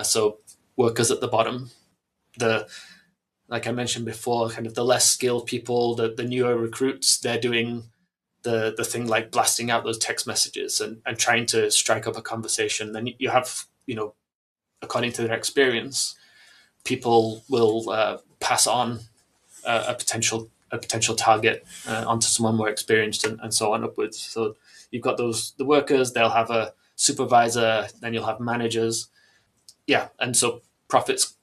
So workers at the bottom, the like I mentioned before, kind of the less skilled people, the newer recruits, they're doing the thing like blasting out those text messages and trying to strike up a conversation. Then you have, according to their experience, people will pass on a potential target onto someone more experienced, and so on upwards. So you've got the workers, they'll have a supervisor, then you'll have managers. Yeah, and so profits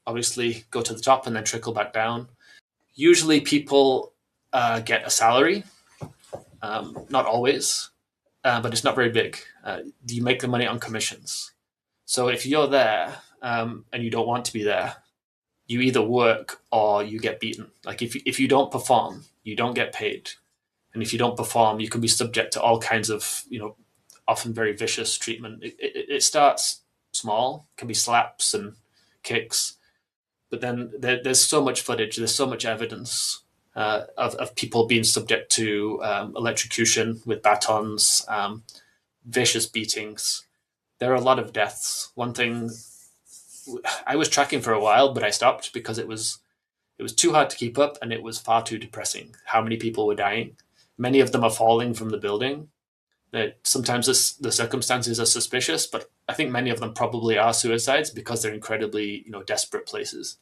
obviously go to the top and then trickle back down. Usually people get a salary, not always, but it's not very big. You make the money on commissions. So if you're there and you don't want to be there, you either work or you get beaten. Like if you don't perform, you don't get paid, and if you don't perform, you can be subject to all kinds of often very vicious treatment. It starts small, can be slaps and kicks, but then there's so much footage, there's so much evidence of people being subject to electrocution with batons, vicious beatings. There are a lot of deaths. One thing I was tracking for a while, but I stopped because it was too hard to keep up, and it was far too depressing. How many people were dying? Many of them are falling from the building. That sometimes the circumstances are suspicious, but I think many of them probably are suicides because they're incredibly desperate places.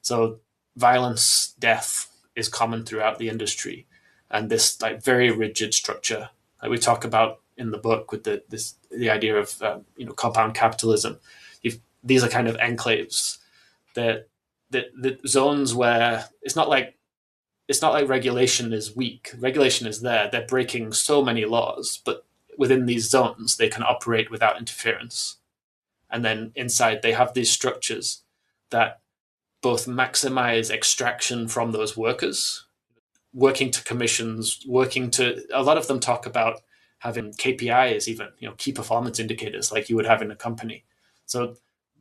So violence, death is common throughout the industry, and this like very rigid structure that we talk about in the book with the idea of compound capitalism. These are kind of enclaves, that the zones where it's not like regulation is weak. Regulation is there. They're breaking so many laws, but within these zones, they can operate without interference. And then inside, they have these structures that both maximize extraction from those workers, working to commissions, a lot of them talk about having KPIs, even, key performance indicators like you would have in a company. So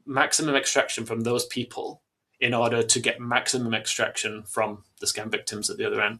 maximum extraction from those people in order to get maximum extraction from the scam victims at the other end.